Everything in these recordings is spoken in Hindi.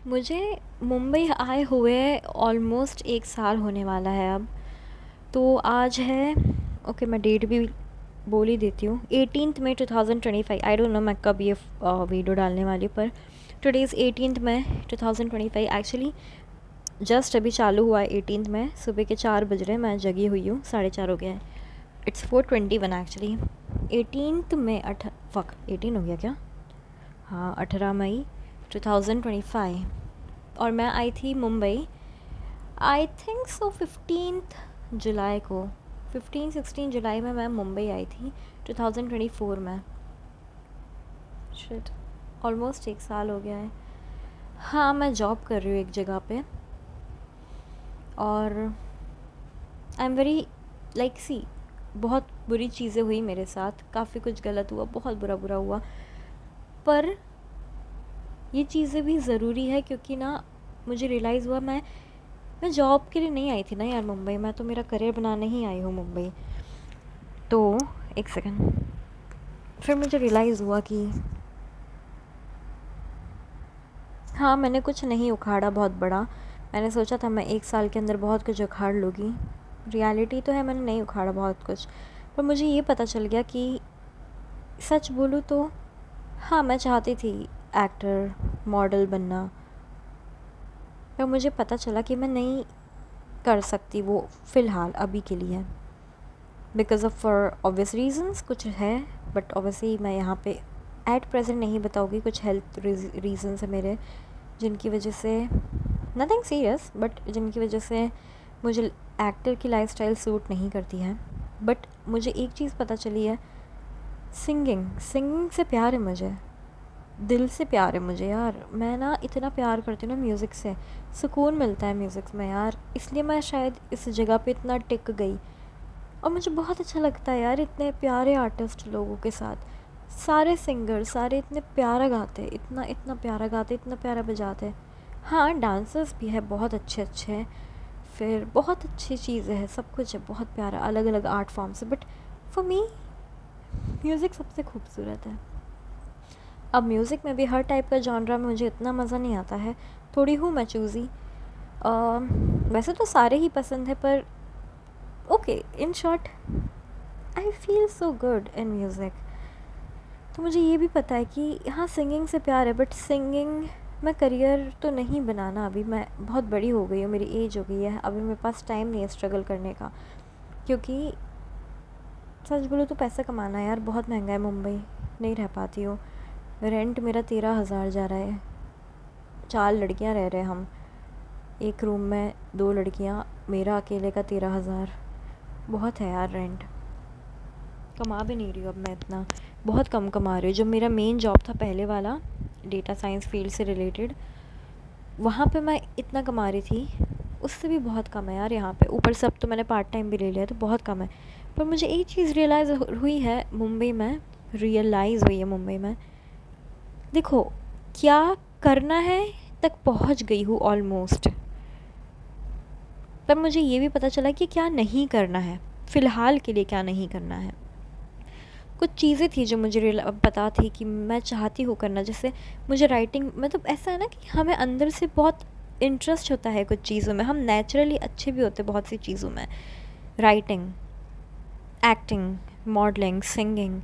मुझे मुंबई आए हुए ऑलमोस्ट 1 साल होने वाला है अब। तो आज है, ओके मैं डेट भी बोल ही देती हूँ, 18 मई 2025। आई डोंट नो मैं कब ये वीडियो डालने वाली हूँ, पर today is 18 May 2025। Actually just अभी चालू हुआ है 18 मई, सुबह के 4 बज रहे हैं, मैं जगी हुई हूँ, 4:30 हो गया है। It's 4:21 actually. 18 मई फक 18 हो गया क्या? हाँ, 18 मई 2025। और मैं आई थी मुंबई, आई थिंक सो 15 जुलाई को, 15-16 जुलाई में मैं मुंबई आई थी 2024 में। शिट, ऑलमोस्ट 1 साल हो गया है। हाँ, मैं जॉब कर रही हूँ एक जगह पे, और आई एम वेरी लाइक सी, बहुत बुरी चीज़ें हुई मेरे साथ, काफ़ी कुछ गलत हुआ, बहुत बुरा बुरा हुआ। पर ये चीज़ें भी ज़रूरी है, क्योंकि ना मुझे रियलाइज़ हुआ मैं जॉब के लिए नहीं आई थी ना यार मुंबई, मैं तो मेरा करियर बनाने ही आई हूँ मुंबई। तो एक सेकंड, फिर मुझे रियलाइज़ हुआ कि हाँ, मैंने कुछ नहीं उखाड़ा बहुत बड़ा। मैंने सोचा था मैं 1 साल के अंदर बहुत कुछ उखाड़ लूँगी। रियलिटी तो है मैंने नहीं उखाड़ा बहुत कुछ। पर मुझे ये पता चल गया कि सच बोलूँ तो हाँ, मैं चाहती थी एक्टर, मॉडल बनना, पर मुझे पता चला कि मैं नहीं कर सकती वो फ़िलहाल अभी के लिए, because of for obvious reasons कुछ है। बट ऑब्वियसली मैं यहाँ पे एट प्रेजेंट नहीं बताऊँगी। कुछ हेल्थ रीजंस है मेरे, जिनकी वजह से, नथिंग सीरियस, बट जिनकी वजह से मुझे एक्टर की लाइफस्टाइल सूट नहीं करती है। बट मुझे एक चीज़ पता चली है, सिंगिंग सिंगिंग से प्यार है मुझे, दिल से प्यार है मुझे यार। मैं ना इतना प्यार करती हूँ ना म्यूज़िक से, सुकून मिलता है म्यूज़िक में यार, इसलिए मैं शायद इस जगह पे इतना टिक गई। और मुझे बहुत अच्छा लगता है यार इतने प्यारे आर्टिस्ट लोगों के साथ, सारे सिंगर सारे इतने प्यारा गाते, इतना इतना प्यारा गाते, इतना प्यारा बजाते। हाँ, डांसर्स भी है बहुत अच्छे अच्छे, फिर बहुत अच्छी चीज़ें हैं, सब कुछ है बहुत प्यारा, अलग अलग आर्ट फॉर्म से। बट फॉर मी म्यूज़िक सबसे खूबसूरत है। अब म्यूज़िक में भी हर टाइप का जॉनरा में मुझे इतना मज़ा नहीं आता है, थोड़ी हूँ मैं चूज़ी। वैसे तो सारे ही पसंद है, पर okay, in short I feel so good in music. तो मुझे ये भी पता है कि हाँ, सिंगिंग से प्यार है, बट सिंगिंग मैं करियर तो नहीं बनाना। अभी मैं बहुत बड़ी हो गई हूँ, मेरी एज हो गई है, अभी मेरे पास टाइम नहीं है स्ट्रगल करने का। क्योंकि सच बोलो तो पैसा कमाना है यार बहुत महंगा है मुंबई, नहीं रह पाती हूँ। रेंट मेरा 13,000 जा रहा है, 4 लड़कियाँ रह रहे हैं हम एक रूम में, 2 लड़कियाँ, मेरा अकेले का 13,000, बहुत है यार रेंट। कमा भी नहीं रही हूँ अब मैं इतना, बहुत कम कमा रही हूँ। जो मेरा मेन जॉब था पहले वाला, डेटा साइंस फील्ड से रिलेटेड, वहाँ पे मैं इतना कमा रही थी, उससे भी बहुत कम है यार यहाँ पे। ऊपर से अब तो मैंने पार्ट टाइम भी ले लिया, तो बहुत कम है। पर मुझे एक चीज़ रियलाइज़ हुई है मुंबई में, रियलाइज़ हुई है मुंबई में, देखो क्या करना है तक पहुँच गई हूँ ऑलमोस्ट, पर मुझे ये भी पता चला कि क्या नहीं करना है, फ़िलहाल के लिए क्या नहीं करना है। कुछ चीज़ें थी जो मुझे पता थी कि मैं चाहती हूँ करना, जैसे मुझे राइटिंग, मतलब ऐसा है ना कि हमें अंदर से बहुत इंटरेस्ट होता है कुछ चीज़ों में, हम नेचुरली अच्छे भी होते हैं बहुत सी चीज़ों में, राइटिंग, एक्टिंग, मॉडलिंग, सिंगिंग,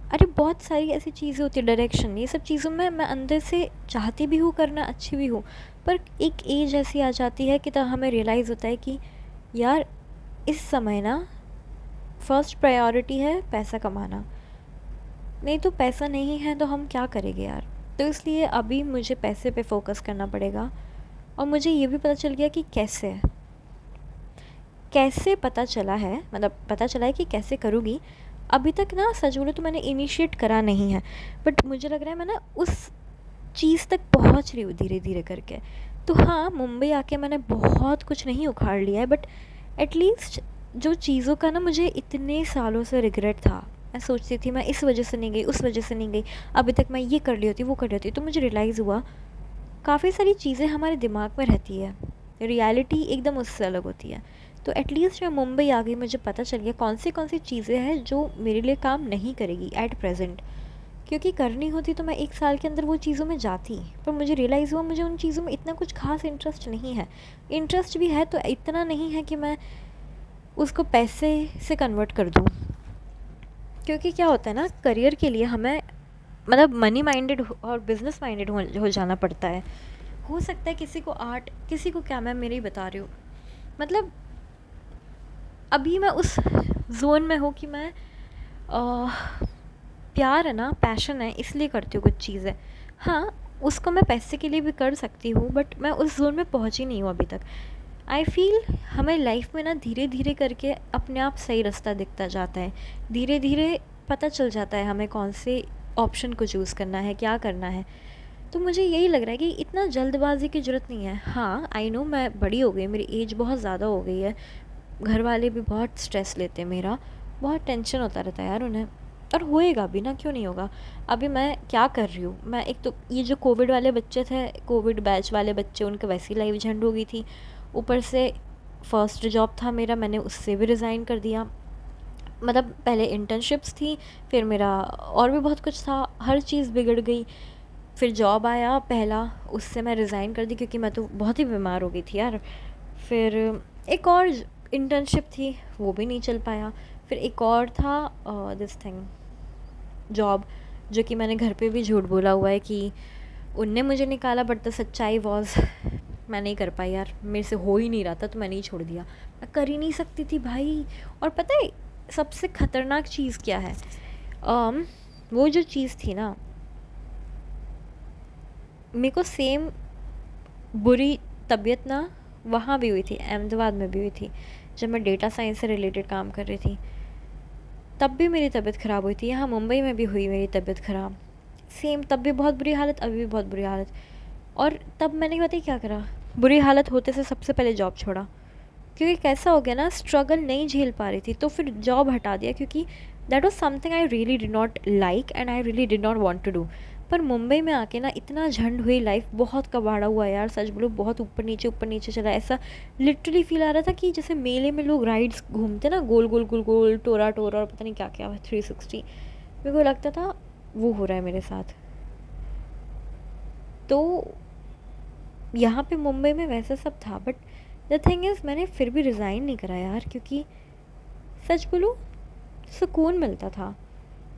अरे बहुत सारी ऐसी चीज़ें होती है, डायरेक्शन, ये सब चीज़ों में मैं अंदर से चाहती भी हूँ करना, अच्छी भी हूँ। पर एक एज ऐसी आ जाती है कि तब हमें रियलाइज़ होता है कि यार इस समय ना फर्स्ट प्रायोरिटी है पैसा कमाना, नहीं तो पैसा नहीं है तो हम क्या करेंगे यार। तो इसलिए अभी मुझे पैसे पे फोकस करना पड़ेगा। और मुझे ये भी पता चल गया कि कैसे कैसे पता चला है, मतलब पता चला है कि कैसे करूँगी। अभी तक ना सच बोलो तो मैंने इनिशिएट करा नहीं है, बट मुझे लग रहा है मैं ना उस चीज़ तक पहुँच रही हूँ धीरे धीरे करके। तो हाँ, मुंबई आके मैंने बहुत कुछ नहीं उखाड़ लिया है, बट एटलीस्ट जो चीज़ों का ना मुझे इतने सालों से रिग्रेट था, मैं सोचती थी मैं इस वजह से नहीं गई, उस वजह से नहीं गई, अभी तक मैं ये कर ली होती, वो कर ली होती, तो मुझे रियलाइज़ हुआ काफ़ी सारी चीज़ें हमारे दिमाग में रहती है, रियलिटी एकदम उससे अलग होती है। तो एटलीस्ट मैं मुंबई आ गई, मुझे पता चल गया कौन सी चीज़ें हैं जो मेरे लिए काम नहीं करेगी एट प्रेजेंट। क्योंकि करनी होती तो मैं 1 साल के अंदर वो चीज़ों में जाती, पर मुझे रियलाइज़ हुआ मुझे उन चीज़ों में इतना कुछ ख़ास इंटरेस्ट नहीं है। इंटरेस्ट भी है तो इतना नहीं है कि मैं उसको पैसे से कन्वर्ट कर दूँ। क्योंकि क्या होता है ना, करियर के लिए हमें मतलब मनी माइंडेड और बिजनेस माइंडेड हो जाना पड़ता है। हो सकता है किसी को आर्ट, किसी को क्या, मैं मेरे ही बता रही हूँ, मतलब अभी मैं उस जोन में हूँ कि मैं प्यार है ना, पैशन है, इसलिए करती हूँ कुछ चीज़ें। हाँ, उसको मैं पैसे के लिए भी कर सकती हूँ, बट मैं उस जोन में पहुँची नहीं हूँ अभी तक। आई फील हमें लाइफ में ना धीरे धीरे करके अपने आप सही रास्ता दिखता जाता है। धीरे धीरे पता चल जाता है हमें कौन से ऑप्शन को चूज़ करना है, क्या करना है। तो मुझे यही लग रहा है कि इतना जल्दबाजी की ज़रूरत नहीं है। हाँ, आई नो मैं बड़ी हो गई, मेरी एज बहुत ज़्यादा हो गई है। घर वाले भी बहुत स्ट्रेस लेते हैं मेरा, बहुत टेंशन होता रहता है यार उन्हें, और होएगा भी ना, क्यों नहीं होगा। अभी मैं क्या कर रही हूँ, मैं एक तो ये जो कोविड वाले बच्चे थे, कोविड बैच वाले बच्चे, उनकी वैसी लाइफ झंड हो गई थी। ऊपर से फर्स्ट जॉब था मेरा, मैंने उससे भी रिज़ाइन कर दिया। मतलब पहले इंटर्नशिप्स थी, फिर मेरा और भी बहुत कुछ था, हर चीज़ बिगड़ गई। फिर जॉब आया पहला, उससे मैं रिज़ाइन कर दी क्योंकि मैं तो बहुत ही बीमार हो गई थी यार। फिर एक और इंटर्नशिप थी, वो भी नहीं चल पाया। फिर एक और था दिस थिंग जॉब, जो कि मैंने घर पे भी झूठ बोला हुआ है कि उनने मुझे निकाला, बट द सच्चाई वॉज मैं नहीं कर पाई यार, मेरे से हो ही नहीं रहा था, तो मैंने ही छोड़ दिया। मैं कर ही नहीं सकती थी भाई। और पता है सबसे ख़तरनाक चीज़ क्या है, वो जो चीज़ थी ना, मेरे को सेम बुरी तबीयत ना वहाँ भी हुई थी, अहमदाबाद में भी हुई थी, जब मैं डेटा साइंस से रिलेटेड काम कर रही थी। तब भी मेरी तबीयत ख़राब हुई थी, यहाँ मुंबई में भी हुई मेरी तबीयत ख़राब सेम, तब भी बहुत बुरी हालत, अभी भी बहुत बुरी हालत। और तब मैंने पता ही क्या करा, बुरी हालत होते से सबसे पहले जॉब छोड़ा। क्योंकि कैसा हो गया ना, स्ट्रगल नहीं झेल पा रही थी, तो फिर जॉब हटा दिया, क्योंकि that was something I really did not like and I really did not want to do. पर मुंबई में आके ना इतना झंड हुई लाइफ, बहुत कबाड़ा हुआ यार, सच बोलो, बहुत ऊपर नीचे चला। ऐसा लिटरली फील आ रहा था कि जैसे मेले में लोग राइड्स घूमते ना, गोल गोल गोल गोल, टोरा टोरा, और पता नहीं क्या क्या, 360, मेरे को लगता था वो हो रहा है मेरे साथ। तो यहाँ पे मुंबई में वैसा सब था, बट द थिंग इज़ मैंने फिर भी रिज़ाइन नहीं करा यार, क्योंकि सच बोलूँ सुकून मिलता था।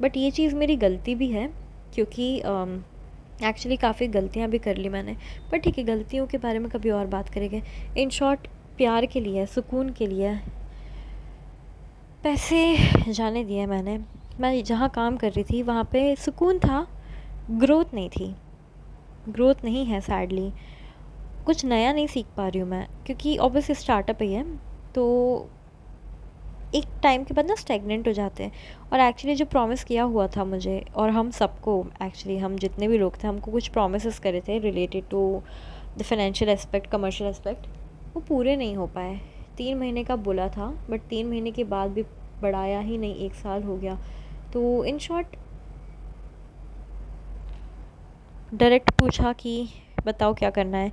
बट ये चीज़ मेरी गलती भी है, क्योंकि एक्चुअली काफ़ी गलतियाँ भी कर ली मैंने। पर ठीक है, गलतियों के बारे में कभी और बात करेंगे। इन शॉर्ट, प्यार के लिए, सुकून के लिए पैसे जाने दिए मैंने। मैं जहाँ काम कर रही थी वहाँ पे सुकून था, ग्रोथ नहीं थी, ग्रोथ नहीं है सैडली। कुछ नया नहीं सीख पा रही हूँ मैं, क्योंकि ऑब्वियसली स्टार्टअप ही है, तो एक टाइम के बाद ना स्टेगनेंट हो जाते हैं। और एक्चुअली जो प्रॉमिस किया हुआ था मुझे और हम सबको, एक्चुअली हम जितने भी लोग थे, हमको कुछ प्रॉमिसेस करे थे related to the financial aspect, commercial aspect, वो पूरे नहीं हो पाए। 3 महीने का बोला था, बट 3 महीने के बाद भी बढ़ाया ही नहीं, 1 साल हो गया। तो इन शॉर्ट, डायरेक्ट पूछा कि बताओ क्या करना है,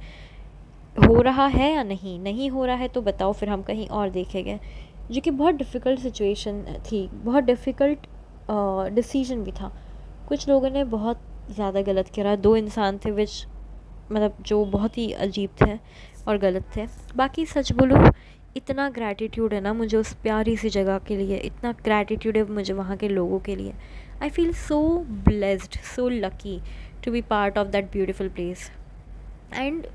हो रहा है या नहीं, नहीं हो रहा है तो बताओ, फिर हम कहीं और देखेंगे। जो कि बहुत डिफ़िकल्ट सिचुएशन थी, बहुत डिफ़िकल्ट डिसीजन भी था। कुछ लोगों ने बहुत ज़्यादा गलत करा, 2 इंसान थे विच मतलब जो बहुत ही अजीब थे और गलत थे। बाकी सच बोलूँ, इतना ग्रैटिट्यूड है ना मुझे उस प्यारी सी जगह के लिए, इतना ग्रैटिट्यूड है मुझे वहाँ के लोगों के लिए। I feel so blessed, so lucky to be part of that beautiful place. And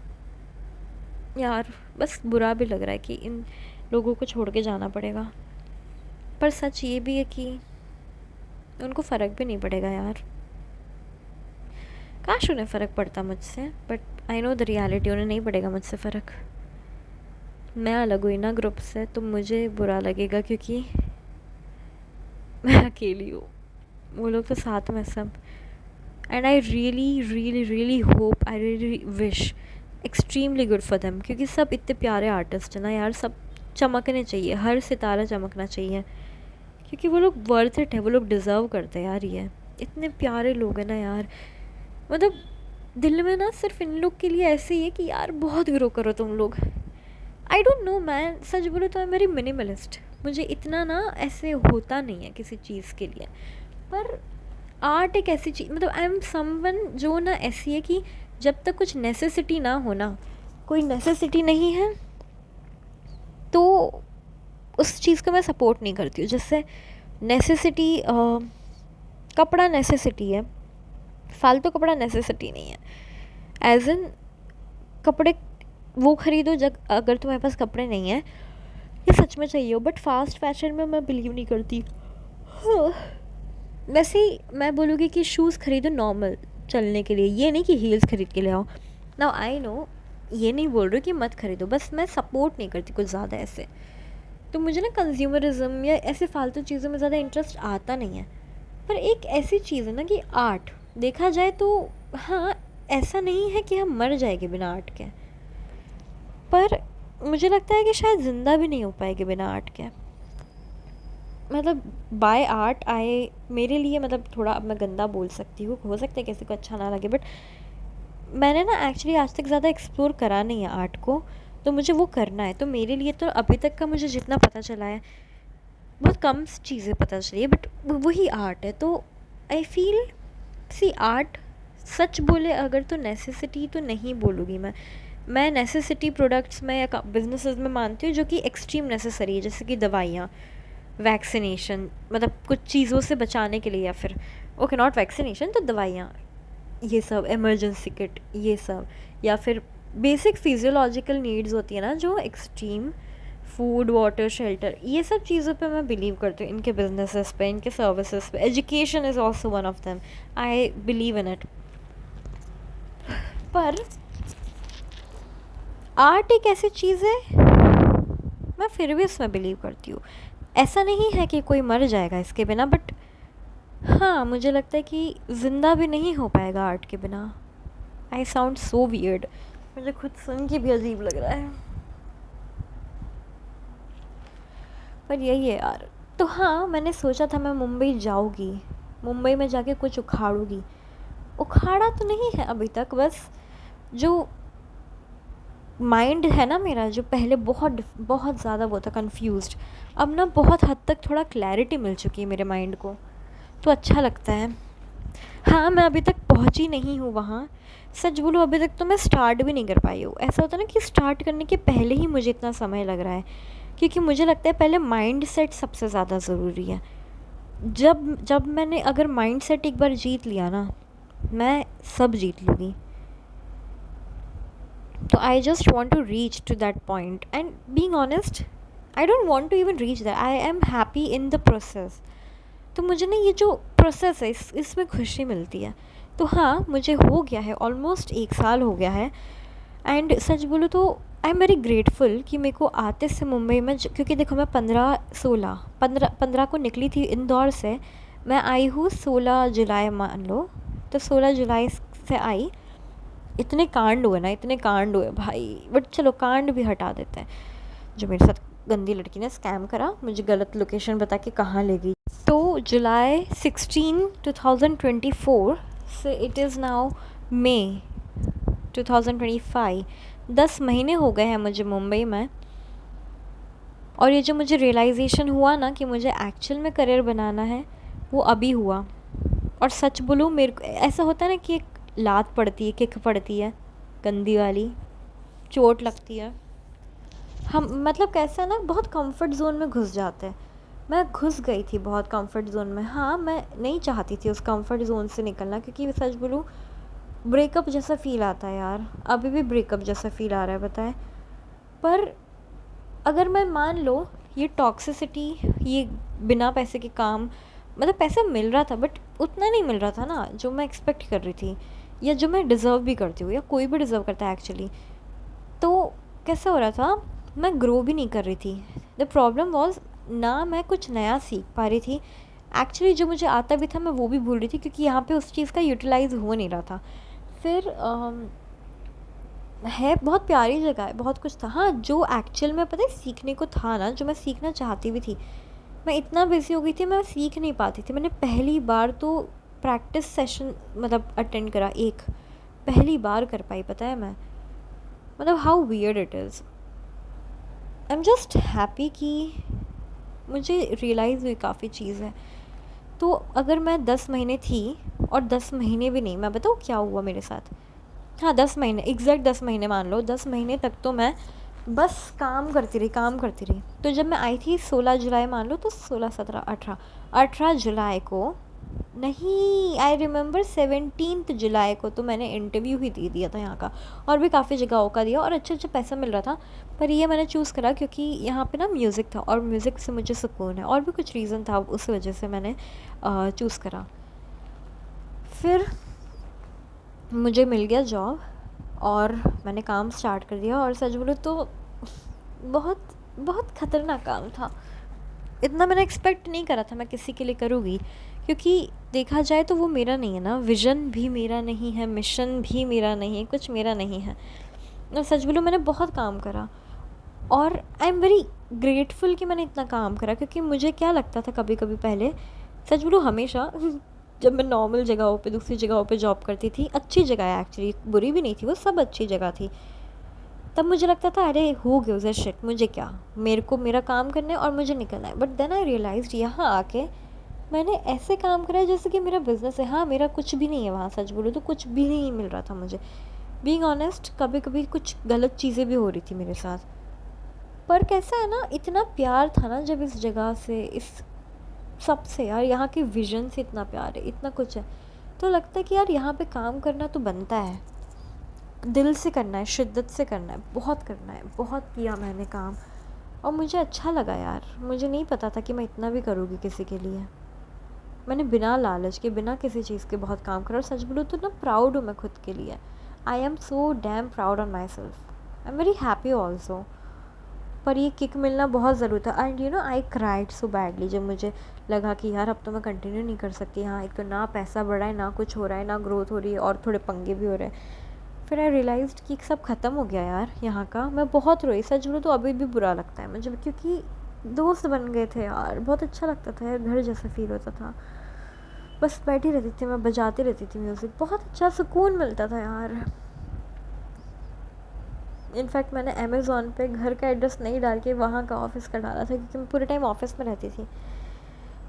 यार बस बुरा भी लग रहा है कि इन लोगों को छोड़ के जाना पड़ेगा, पर सच ये भी है कि उनको फ़र्क भी नहीं पड़ेगा यार। काश उन्हें फ़र्क पड़ता मुझसे, but I know the reality, उन्हें नहीं पड़ेगा मुझसे फ़र्क। मैं अलग हुई ना ग्रुप से, तो मुझे बुरा लगेगा, क्योंकि मैं अकेली हूँ, वो लोग तो साथ में सब। And I really really really hope, I really wish extremely good for them, क्योंकि सब इतने प्यारे आर्टिस्ट हैं ना यार, सब चमकने चाहिए, हर सितारा चमकना चाहिए, क्योंकि वो लोग वर्थ इट है, वो लोग डिज़र्व करते हैं यार। ये इतने प्यारे लोग हैं ना यार, मतलब दिल में ना सिर्फ इन लोग के लिए ऐसे ही है कि यार बहुत ग्रो करो तुम लोग। आई डोंट नो, मैं सच बोलूँ तो मैं मेरी मिनिमलिस्ट, मुझे इतना ना ऐसे होता नहीं है किसी चीज़ के लिए। पर आर्ट एक ऐसी चीज़, मतलब आई एम समवन जो ना ऐसी है कि जब तक कुछ नेसेसिटी ना हो ना, कोई नेसेसिटी नहीं है तो उस चीज़ को मैं सपोर्ट नहीं करती हूँ। जैसे नेसेसिटी, कपड़ा नेसेसिटी है, फालतू कपड़ा नेसेसिटी नहीं है। एज इन कपड़े वो ख़रीदो जब अगर तुम्हारे पास कपड़े नहीं हैं, ये सच में चाहिए हो, बट फास्ट फैशन में मैं बिलीव नहीं करती। हाँ, वैसे ही मैं बोलूँगी कि शूज़ खरीदो नॉर्मल चलने के लिए, ये नहीं कि हील्स खरीद के ले आओ। नाउ आई नो, ये नहीं बोल रही कि मत खरीदो, बस मैं सपोर्ट नहीं करती कुछ ज़्यादा ऐसे। तो मुझे ना कंज्यूमरिज्म या ऐसे फालतू चीज़ों में ज़्यादा इंटरेस्ट आता नहीं है। पर एक ऐसी चीज़ है ना कि आर्ट देखा जाए तो, हाँ, ऐसा नहीं है कि हम मर जाएंगे बिना आर्ट के, पर मुझे लगता है कि शायद ज़िंदा भी नहीं हो पाएगी बिना आर्ट के। मतलब बाय आर्ट आए मेरे लिए, मतलब थोड़ा अब मैं गंदा बोल सकती हूँ, हो सकता है किसी को अच्छा ना लगे, बट मैंने ना एक्चुअली आज तक ज़्यादा एक्सप्लोर करा नहीं है आर्ट को, तो मुझे वो करना है। तो मेरे लिए तो अभी तक का मुझे जितना पता चला है बहुत कम चीज़ें पता चली है, बट वही आर्ट है। तो आई फील, सी आर्ट सच बोले अगर तो नेसेसिटी तो नहीं बोलूँगी मैं नेसेसिटी प्रोडक्ट्स में या बिजनेसेस में मानती हूँ जो कि एक्सट्रीम नेसेसरी है, जैसे कि दवाइयाँ, वैक्सीनेशन, मतलब कुछ चीज़ों से बचाने के लिए, या फिर ओके नॉट वैक्सीनेशन तो दवाइयाँ, ये सब इमरजेंसी किट, ये सब, या फिर बेसिक फिजियोलॉजिकल नीड्स होती है ना जो एक्सट्रीम, फूड, वाटर, शेल्टर, ये सब चीज़ों पे मैं बिलीव करती हूँ, इनके बिजनेसेस पे, इनके सर्विसेज पे। Education is also one of them, I believe in it. पर आर्ट एक ऐसी चीज़ है, मैं फिर भी इसमें बिलीव करती हूँ। ऐसा नहीं है कि कोई मर जाएगा इसके बिना, बट हाँ, मुझे लगता है कि ज़िंदा भी नहीं हो पाएगा आर्ट के बिना। आई साउंड सो वियर्ड, मुझे खुद सुन के भी अजीब लग रहा है, पर यही है यार। तो हाँ, मैंने सोचा था मैं मुंबई जाऊँगी, मुंबई में जाके कुछ उखाड़ूँगी। उखाड़ा तो नहीं है अभी तक, बस जो माइंड है ना मेरा, जो पहले बहुत बहुत ज़्यादा वो था कंफ्यूज्ड, अब ना बहुत हद तक थोड़ा क्लैरिटी मिल चुकी है मेरे माइंड को, तो अच्छा लगता है। हाँ, मैं अभी तक पहुँची नहीं हूँ वहाँ, सच बोलूँ अभी तक तो मैं स्टार्ट भी नहीं कर पाई हूँ। ऐसा होता है ना कि स्टार्ट करने के पहले ही मुझे इतना समय लग रहा है, क्योंकि मुझे लगता है पहले माइंड सेट सबसे ज़्यादा ज़रूरी है। जब जब मैंने अगर माइंड सेट एक बार जीत लिया ना, मैं सब जीत लूँगी। तो I just want to reach to that point, and being honest I don't want to even reach that, I am happy in the process. तो मुझे ना ये जो प्रोसेस है इसमें खुशी मिलती है। तो हाँ, मुझे हो गया है, ऑलमोस्ट 1 साल हो गया है, एंड सच बोलूँ तो आई एम वेरी ग्रेटफुल कि मेरे को आते से मुंबई में, क्योंकि देखो मैं 15 को निकली थी इंदौर से, मैं आई हूँ 16 जुलाई मान लो, तो 16 जुलाई से आई। इतने कांड हुए ना, इतने कांड हुए भाई, बट चलो कांड भी हटा देते हैं। जो मेरे साथ गंदी लड़की ने स्कैम करा, मुझे गलत लोकेशन बता के कहाँ ले गई। तो जुलाई 16 2024 से इट इज़ नाउ मई 2025, 10 महीने हो गए हैं मुझे मुंबई में। और ये जो मुझे रियलाइजेशन हुआ ना कि मुझे एक्चुअल में करियर बनाना है, वो अभी हुआ। और सच बोलूँ, मेरे को ऐसा होता है ना कि एक लात पड़ती है, किक पड़ती है गंदी वाली, चोट लगती है, हम मतलब कैसा ना बहुत कंफर्ट जोन में घुस जाते हैं। मैं घुस गई थी बहुत कंफर्ट जोन में। हाँ, मैं नहीं चाहती थी उस कंफर्ट जोन से निकलना, क्योंकि सच बोलूँ ब्रेकअप जैसा फ़ील आता है यार, अभी भी ब्रेकअप जैसा फ़ील आ रहा है, बताएं। पर अगर मैं मान लो ये टॉक्सिसिटी, ये बिना पैसे के काम, मतलब पैसा मिल रहा था बट उतना नहीं मिल रहा था ना जो मैं एक्सपेक्ट कर रही थी, या जो मैं डिज़र्व भी करती हूँ, या कोई भी डिज़र्व करता है एक्चुअली। तो कैसा हो रहा था, मैं ग्रो भी नहीं कर रही थी। द प्रॉब्लम वॉज ना मैं कुछ नया सीख पा रही थी, एक्चुअली जो मुझे आता भी था मैं वो भी भूल रही थी, क्योंकि यहाँ पे उस चीज़ का यूटिलाइज़ हो नहीं रहा था। फिर है बहुत प्यारी जगह है, बहुत कुछ था, हाँ, जो एक्चुअल में पता है सीखने को था ना, जो मैं सीखना चाहती भी थी, मैं इतना बिजी हो गई थी मैं सीख नहीं पाती थी। मैंने पहली बार तो प्रैक्टिस सेशन मतलब अटेंड करा, एक पहली बार कर पाई, पता है मैं, मतलब how weird it is. I am just happy कि मुझे रियलाइज़ हुई काफ़ी चीज़ें। तो अगर मैं 10 महीने थी, और 10 महीने भी नहीं, मैं बताऊँ क्या हुआ मेरे साथ। हाँ, 10 महीने, एग्जैक्ट 10 महीने मान लो, 10 महीने तक तो मैं बस काम करती रही, काम करती रही। तो जब मैं आई थी 16 जुलाई मान लो, तो 16, 17, 18 जुलाई को, नहीं, आई रिमेंबर 17 जुलाई को तो मैंने इंटरव्यू ही दे दिया था यहाँ का, और भी काफ़ी जगहों का दिया, और अच्छा अच्छा पैसा मिल रहा था। पर ये मैंने चूज़ करा क्योंकि यहाँ पे ना म्यूज़िक था, और म्यूज़िक से मुझे सुकून है, और भी कुछ रीज़न था, उस वजह से मैंने चूज़ करा। फिर मुझे मिल गया जॉब, और मैंने काम स्टार्ट कर दिया, और सच बोलो तो बहुत बहुत ख़तरनाक काम था। इतना मैंने एक्सपेक्ट नहीं करा था मैं किसी के लिए करूँगी, क्योंकि देखा जाए तो वो मेरा नहीं है ना, विज़न भी मेरा नहीं है, मिशन भी मेरा नहीं है, कुछ मेरा नहीं है। और सच बोलो मैंने बहुत काम करा, और आई एम वेरी ग्रेटफुल कि मैंने इतना काम करा, क्योंकि मुझे क्या लगता था कभी कभी पहले, सच बोलो हमेशा जब मैं नॉर्मल जगहों पे, दूसरी जगहों पे जॉब करती थी, अच्छी जगह है एक्चुअली, बुरी भी नहीं थी वो, सब अच्छी जगह थी, तब मुझे लगता था अरे हो गया शिट, मुझे क्या, मेरे को मेरा काम करना है और मुझे निकलना है। बट देन आई रियलाइज्ड यहाँ आके मैंने ऐसे काम करा है जैसे कि मेरा बिज़नेस है। हाँ, मेरा कुछ भी नहीं है वहाँ, सच बोलूँ तो कुछ भी नहीं मिल रहा था मुझे, बीइंग ऑनेस्ट। कभी कभी कुछ गलत चीज़ें भी हो रही थी मेरे साथ, पर कैसा है ना, इतना प्यार था ना जब इस जगह से, इस सब से यार, यहाँ के विजन से इतना प्यार है, इतना कुछ है, तो लगता है कि यार यहाँ पे काम करना तो बनता है, दिल से करना है, शिद्दत से करना है, बहुत करना है। बहुत किया मैंने काम, और मुझे अच्छा लगा यार। मुझे नहीं पता था कि मैं इतना भी करूँगी किसी के लिए। मैंने बिना लालच के, बिना किसी चीज़ के बहुत काम करा, और सच बोलूँ तो ना प्राउड हूँ मैं खुद के लिए। I am so damn proud on my self, I am very happy also. पर ये किक मिलना बहुत ज़रूरी था, and you know I cried so badly जब मुझे लगा कि यार अब तो मैं कंटिन्यू नहीं कर सकती। हाँ, एक तो ना पैसा बढ़ा है, ना कुछ हो रहा है, ना ग्रोथ हो रही है, और थोड़े पंगे भी हो रहे हैं। फिर आई रियलाइज्ड कि सब ख़त्म हो गया यार यहाँ का। मैं बहुत रोई, सच बोलूँ तो अभी भी बुरा लगता है मुझे, क्योंकि दोस्त बन गए थे यार, बहुत अच्छा लगता था यार, घर जैसा फील होता था। बस बैठी रहती थी मैं, बजाती रहती थी म्यूज़िक, बहुत अच्छा सुकून मिलता था यार। इनफैक्ट मैंने अमेज़ोन पे घर का एड्रेस नहीं डाल के वहाँ का ऑफ़िस का डाला था, क्योंकि मैं पूरे टाइम ऑफ़िस में रहती थी।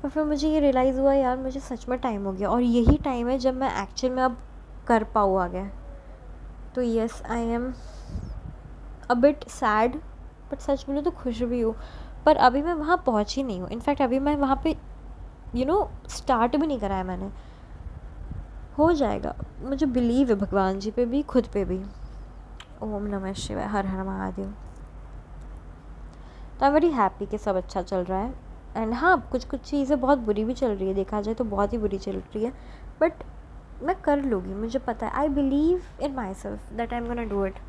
और फिर मुझे ये रियलाइज़ हुआ यार, मुझे सच में टाइम हो गया, और यही टाइम है जब मैं एक्चुअल में अब कर पाऊँ आगे। तो yes, I am a bit sad, but सच बोलूँ तो खुश भी हूँ। पर अभी मैं वहाँ पहुँची नहीं हूँ। इनफैक्ट अभी मैं वहाँ पे स्टार्ट भी नहीं करा है मैंने। हो जाएगा, मुझे बिलीव है भगवान जी पे भी, खुद पे भी। ओम नमः शिवाय, हर हर महादेव। तो आई एम वेरी हैप्पी कि सब अच्छा चल रहा है। एंड हाँ, कुछ कुछ चीज़ें बहुत बुरी भी चल रही है, देखा जाए तो बहुत ही बुरी चल रही है, बट मैं कर लूँगी, मुझे पता है। I believe in myself that I am gonna do it.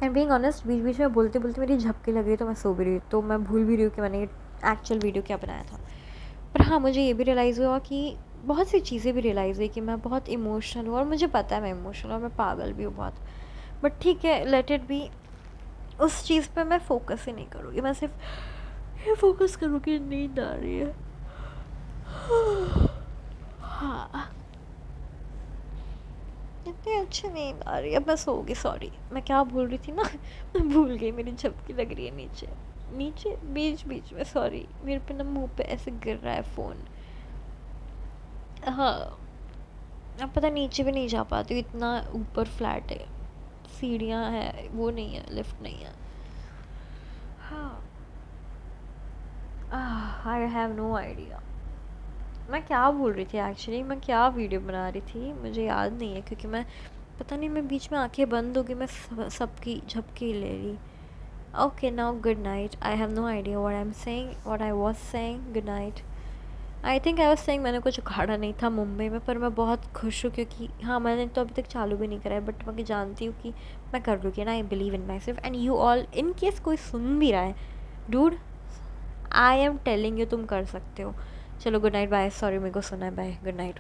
And being honest, बीच बीच में बोलते बोलते मेरी झपकी लग रही है, तो मैं सो भी रही हूँ, तो मैं भूल भी रही हूँ कि मैंने एक्चुअल वीडियो क्या बनाया था। पर हाँ, मुझे ये भी रियलाइज़ हुआ कि बहुत सी चीज़ें भी रियलाइज़ हुई कि मैं बहुत इमोशनल हूँ, और मुझे पता है मैं इमोशनल, और मैं पागल भी हूँ बहुत। बट ठीक है, लेट इट बी। उस चीज़ पे मैं फोकस ही नहीं करूँगी, मैं सिर्फ ये फोकस करूँगी नींद आ रही है। हाँ, इतनी अच्छी नींद आ रही है, मैं सोऊंगी। सॉरी, मैं क्या भूल रही थी ना मैं भूल गई, मेरी झपकी लग रही है नीचे नीचे बीच बीच में। सॉरी, मेरे पे ना मुंह पे ऐसे गिर रहा है फ़ोन। हाँ, अब पता नीचे भी नहीं जा पाती हूँ, इतना ऊपर फ्लैट है, सीढ़ियाँ है, वो नहीं है, लिफ्ट नहीं है। हाँ, आई हैव नो आइडिया मैं क्या बोल रही थी एक्चुअली, मैं क्या वीडियो बना रही थी, मुझे याद नहीं है, क्योंकि मैं पता नहीं, मैं बीच में आंखें बंद हो गई, मैं सबकी झपकी ले रही। Okay, now good night. I have no idea what I am saying, what I was saying. Good night. I think I was saying मैंने कुछ उखाड़ा नहीं था मुंबई में, पर मैं बहुत खुश हूँ, क्योंकि हाँ, मैंने तो अभी तक चालू भी नहीं करा है, बट मैं जानती हूँ कि मैं कर लूँगी ना। आई believe in my self, and you all, in case कोई सुन भी रहा है, dude, I am telling you, तुम कर सकते हो। चलो, गुड नाइट, बाय। सॉरी, मेरे को सुना है, बाय, गुड नाइट।